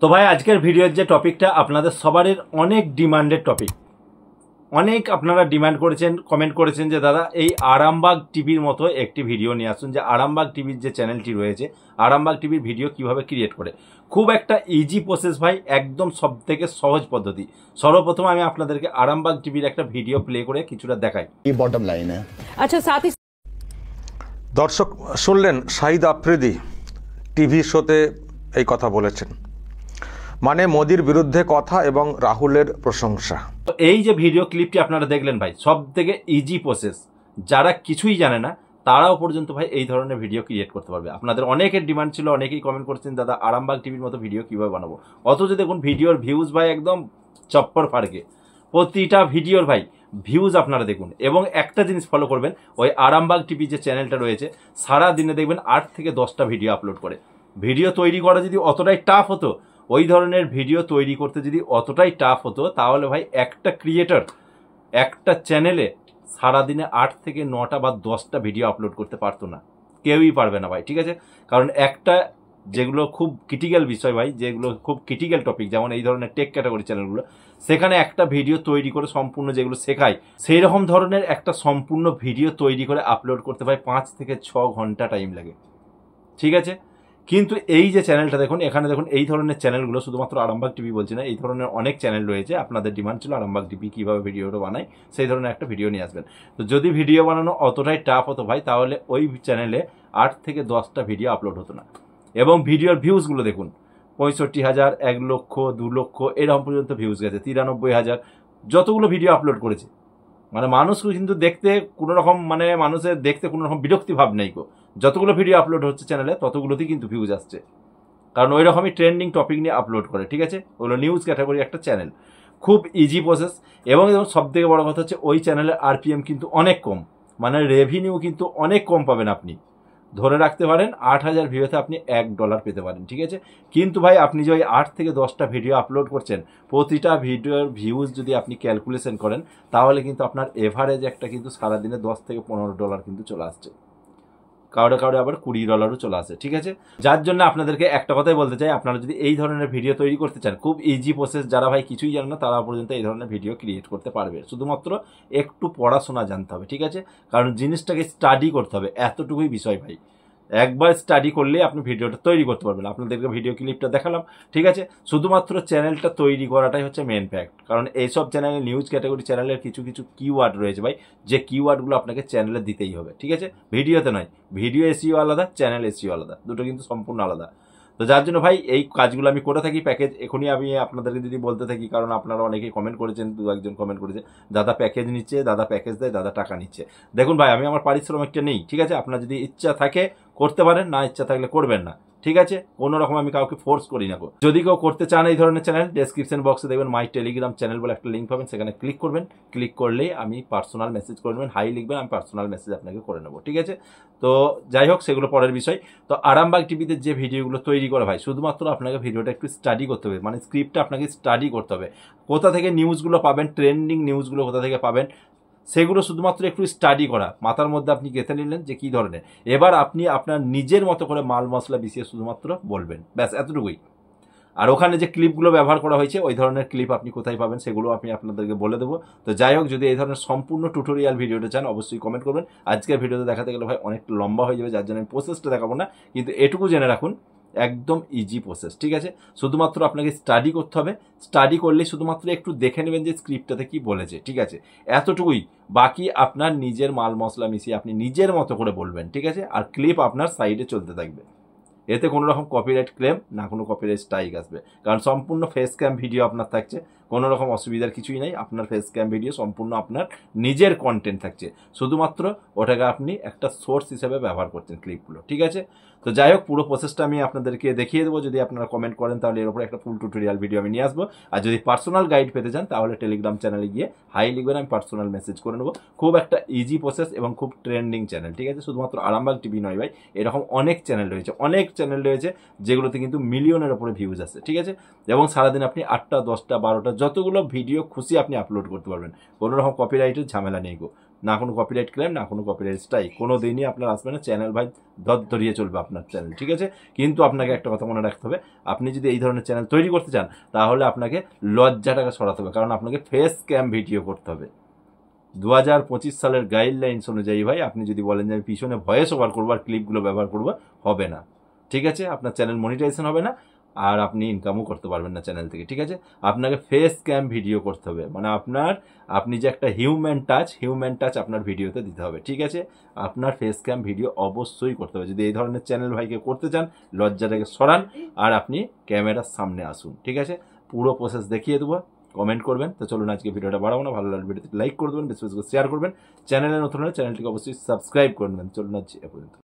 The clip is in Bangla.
তো ভাই আজকের ভিডিওর যে টপিকটা আপনাদের সবারই অনেক ডিমান্ডেড টপিক, অনেক আপনারা ডিমান্ড করেছেন, কমেন্ট করেছেন যে দাদা এই আরামবাগ টিভির মতো একটি ভিডিও নিয়ে আসুন, যে আরামবাগ টিভির যে চ্যানেলটি রয়েছে আরামবাগ টিভির ভিডিও কিভাবে ক্রিয়েট করে। খুব একটা ইজি প্রসেস ভাই, একদম সব থেকে সহজ পদ্ধতি। সর্বপ্রথম আমি আপনাদেরকে আরামবাগ টিভির একটা ভিডিও প্লে করে কিছুটা দেখাই। ये बॉटम लाइन है। अच्छा, साथ ही দর্শক শুনলেন শাহিদ আফ্রিদি টিভি শোতে এই কথা বলেছেন, মানে মোদির বিরুদ্ধে কথা এবং রাহুলের প্রশংসা। তো এই যে ভিডিও ক্লিপটি আপনারা দেখলেন ভাই, সব থেকে ইজি প্রসেস, যারা কিছুই জানে না তারাও পর্যন্ত ভাই এই ধরনের ভিডিও ক্রিয়েট করতে পারবে। আপনাদের অনেকের ডিমান্ড ছিল, অনেকেই কমেন্ট করছেন দাদা আরামবাগ টিভির মতো ভিডিও কিভাবে বানাবো। অথচ দেখুন ভিডিওর ভিউজ ভাই একদম চপ্পর ফাড়কে, প্রতিটা ভিডিওর ভাই ভিউজ আপনারা দেখুন। এবং একটা জিনিস ফলো করবেন, ওই আরামবাগ টিভি যে চ্যানেলটা রয়েছে সারা দিনে দেখবেন 8 থেকে 10টা ভিডিও আপলোড করে। ভিডিও তৈরি করা যদি অতটাই টাফ হতো, ওই ধরনের ভিডিও তৈরি করতে যদি অতটাই টাফ হতো, তাহলে ভাই একটা ক্রিয়েটর একটা চ্যানেলে সারাদিনে 8 থেকে 9টা বা 10টা ভিডিও আপলোড করতে পারতো না, কেউই পারবে না ভাই, ঠিক আছে। কারণ একটা যেগুলো খুব ক্রিটিক্যাল বিষয় ভাই, যেগুলো খুব ক্রিটিক্যাল টপিক, যেমন এই ধরনের টেক ক্যাটাগরি চ্যানেলগুলো, সেখানে একটা ভিডিও তৈরি করে সম্পূর্ণ যেগুলো শেখায় সেই রকম ধরনের একটা সম্পূর্ণ ভিডিও তৈরি করে আপলোড করতে ভাই 5 থেকে 6 ঘন্টা টাইম লাগে, ঠিক আছে। কিন্তু এই যে চ্যানেলটা দেখুন, এখানে দেখুন এই ধরনের চ্যানেলগুলো, শুধুমাত্র আরামবাগ টিভি বলছি না, এই ধরনের অনেক চ্যানেল রয়েছে। আপনাদের ডিমান্ড ছিল আরামবাগ টিভি কীভাবে ভিডিওটা বানায়, সেই ধরনের একটা ভিডিও নিয়ে আসবেন। তো যদি ভিডিও বানানো অতটাই টাফ হতো ভাই, তাহলে ওই চ্যানেলে 8 থেকে 10টা ভিডিও আপলোড হতো না। এবং ভিডিওর ভিউজগুলো দেখুন, 65,000, 1 লক্ষ, 2 লক্ষ এরকম পর্যন্ত ভিউজ গেছে, 93,000 যতগুলো ভিডিও আপলোড করেছে। মানে মানুষ কিন্তু দেখতে কোনো রকম, মানে মানুষের দেখতে কোনো রকম বিরক্তি ভাব নেই গো। যতগুলো ভিডিও আপলোড হচ্ছে চ্যানেলে ততগুলোতেই কিন্তু ভিউজ আসছে, কারণ ওই রকমই ট্রেন্ডিং টপিক নিয়ে আপলোড করে, ঠিক আছে। ওগুলো নিউজ ক্যাটাগরি একটা চ্যানেল, খুব ইজি প্রসেস। এবং সব থেকে বড় কথা হচ্ছে ওই চ্যানেলের আরপিএম কিন্তু অনেক কম, মানে রেভিনিউ কিন্তু অনেক কম পাবেন আপনি। ধরে রাখতে পারেন 8,000 ভিউতে আপনি $1 পেতে পারেন, ঠিক আছে। কিন্তু ভাই আপনি যে ওই 8 থেকে 10টা ভিডিও আপলোড করছেন, প্রতিটা ভিডিওর ভিউজ যদি আপনি ক্যালকুলেশন করেন, তাহলে কিন্তু আপনার এভারেজ একটা কিন্তু সারাদিনে $10 থেকে $15 কিন্তু চলে আসছে, কাউরে কাউরে আবার $20 চলে আসে, ঠিক আছে। যার জন্য আপনাদেরকে একটা কথাই বলতে চাই, আপনারা যদি এই ধরনের ভিডিও তৈরি করতে চান, খুব ইজি প্রসেস, যারা ভাই কিছুই জানে না তারা পর্যন্ত এই ধরনের ভিডিও ক্রিয়েট করতে পারবে। শুধুমাত্র একটু পড়াশোনা জানতে হবে, ঠিক আছে। কারণ জিনিসটাকে স্টাডি করতে হবে, এতটুকুই বিষয় ভাই। একবার স্টাডি করলে আপনি ভিডিওটা তৈরি করতে পারবেন। আপনাদেরকে ভিডিও ক্লিপটা দেখালাম, ঠিক আছে। শুধুমাত্র চ্যানেলটা তৈরি করাটাই হচ্ছে মেন ফ্যাক্ট। কারণ এইসব চ্যানেলে, নিউজ ক্যাটাগরি চ্যানেলের কিছু কিছু কিওয়ার্ড রয়েছে ভাই, যে কিওয়ার্ডগুলো আপনাকে চ্যানেলে দিতেই হবে, ঠিক আছে। ভিডিওতে নয়, ভিডিও এসইও আলাদা, চ্যানেল এসইও আলাদা, দুটো কিন্তু সম্পূর্ণ আলাদা। তো যার জন্য ভাই এই কাজগুলো আমি করে থাকি। প্যাকেজ এখনই আমি আপনাদেরকে যদি বলতে থাকি, কারণ আপনারা অনেকেই কমেন্ট করেছেন, 2-1 কমেন্ট করেছে দাদা প্যাকেজ নিচ্ছে, দাদা প্যাকেজ দেয়, দাদা টাকা নিচ্ছে। দেখুন ভাই, আমি আমার পারিশ্রমিকটা নেই, ঠিক আছে। আপনার যদি ইচ্ছা থাকে করতে পারেন, না ইচ্ছা থাকলে করবেন না, ঠিক আছে। কোনো রকম আমি কাউকে ফোর্স করি না। যদি কেউ করতে চান এই ধরনের চ্যানেল, ডেসক্রিপশন বক্সে দেখবেন মাই টেলিগ্রাম চ্যানেল বলে একটা লিঙ্ক পাবেন, সেখানে ক্লিক করবেন। ক্লিক করলেই আমি পার্সোনাল মেসেজ করবেন, হাই লিখবেন, আমি পার্সোনাল মেসেজ আপনাকে করে নেবো, ঠিক আছে। তো যাই হোক, সেগুলো পরের বিষয়। তো আরামবাগ টিভিতে যে ভিডিওগুলো তৈরি করা ভাই, শুধুমাত্র আপনাকে ভিডিওটা একটু স্টাডি করতে হবে, মানে স্ক্রিপ্টটা আপনাকে স্টাডি করতে হবে। কোথা থেকে নিউজগুলো পাবেন, ট্রেন্ডিং নিউজগুলো কোথা থেকে পাবেন, সেগুলো শুধুমাত্র একটু স্টাডি করা, মাথার মধ্যে আপনি গেঁথে নিলেন যে কী ধরনের। এবার আপনি আপনার নিজের মতো করে মাল মশলা বিছিয়ে শুধুমাত্র বলবেন, ব্যাস এতটুকুই। আর ওখানে যে ক্লিপগুলো ব্যবহার করা হয়েছে, ওই ধরনের ক্লিপ আপনি কোথায় পাবেন সেগুলো আমি আপনাদেরকে বলে দেবো। তো যাই হোক, যদি এই ধরনের সম্পূর্ণ টিউটোরিয়াল ভিডিওটা চান অবশ্যই কমেন্ট করবেন। আজকের ভিডিওতে দেখাতে গেলে ভাই অনেক লম্বা হয়ে যাবে, যার জন্য আমি প্রসেসটা দেখাবো না, কিন্তু এটুকু জেনে রাখুন একদম ইজি প্রসেস, ঠিক আছে। শুধুমাত্র আপনাকে স্টাডি করতে হবে। স্টাডি করলে শুধুমাত্র একটু দেখে নেবেন যে স্ক্রিপ্টটাতে কি বলেছে, ঠিক আছে, এতটুকুই। বাকি আপনার নিজের মাল মশলা মিশিয়ে আপনি নিজের মতো করে বলবেন, ঠিক আছে। আর ক্লিপ আপনার সাইডে চলতে থাকবে, এতে কোনো রকম কপিরাইট ক্লেম না, কোনো কপিরাইট স্ট্রাইক আসবে। কারণ সম্পূর্ণ ফেস ক্যাম ভিডিও আপনার থাকছে, কোনো রকম অসুবিধার কিছুই নাই। আপনার ফেস ক্যাম ভিডিও সম্পূর্ণ আপনার নিজের কন্টেন্ট থাকছে, শুধুমাত্র ওটাকে আপনি একটা সোর্স হিসেবে ব্যবহার করছেন ক্লিপগুলো, ঠিক আছে। তো যাই হোক, পুরো প্রসেসটা আমি আপনাদেরকে দেখিয়ে দেবো। যদি আপনারা কমেন্ট করেন তাহলে এর উপরে একটা ফুল টিউটোরিয়াল ভিডিও আমি নিয়ে আসবো। আর যদি পার্সোনাল গাইড পেতে চান তাহলে টেলিগ্রাম চ্যানেলে গিয়ে হাই লিখবেন, আমি পার্সোনাল মেসেজ করে নেবো। খুব একটা ইজি প্রসেস এবং খুব ট্রেন্ডিং চ্যানেল, ঠিক আছে। শুধুমাত্র আরামবাগ টিভি নয় ভাই, এরকম অনেক চ্যানেল রয়েছে, অনেক চ্যানেল রয়েছে যেগুলোতে কিন্তু মিলিয়নের উপরে ভিউজ আছে, ঠিক আছে। এবং সারাদিন আপনি 8টা 10টা 12টা যতগুলো ভিডিও খুশি আপনি আপলোড করতে পারবেন, কোনো রকম কপিরাইটের ঝামেলা নেই গো। না কোনো কপিরাইট ক্লেম, না কোনো কপিরাইট স্ট্রাইক, কোনো দিনই আপনার আসবে না। চ্যানেল ভাই দরিয়ে চলবে আপনার চ্যানেল, ঠিক আছে? কিন্তু আপনাকে একটা কথা মনে রাখতে হবে, আপনি যদি এই ধরনের চ্যানেল তৈরি করতে চান তাহলে আপনাকে লজ্জাটাকে সরাতে হবে, কারণ আপনাকে ফেস ক্যাম ভিডিও করতে হবে। 2025 সালের গাইডলাইন্স অনুযায়ী ভাই আপনি যদি বলেন যে আমি পিছনে ভয়েস ওভার করবো আর ক্লিপগুলো ব্যবহার করবো, হবে না, ঠিক আছে? আপনার চ্যানেল মনিটাইজেশন হবে না, আর আপনি ইনকামও করতে পারবেন না চ্যানেল থেকে, ঠিক আছে? আপনাকে ফেস ক্যাম ভিডিও করতে হবে, মানে আপনি যে একটা হিউম্যান টাচ আপনার ভিডিওতে দিতে হবে, ঠিক আছে? আপনার ফেস ক্যাম ভিডিও অবশ্যই করতে হবে। যদি এই ধরনের চ্যানেল ভাইকে করতে চান, লজ্জাটাকে সরান আর আপনি ক্যামেরার সামনে আসুন, ঠিক আছে? পুরো প্রসেস দেখিয়ে দেবো, কমেন্ট করবেন। তো চলুন আজকে ভিডিওটা বাড়াবো না, ভালো লাগলে ভিডিওতে লাইক করে দেবেন, বেশি বেশি করে শেয়ার করবেন। চ্যানেলে নতুন হলে চ্যানেলটিকে অবশ্যই সাবস্ক্রাইব করবেন। চলুন আজ এ পর্যন্ত।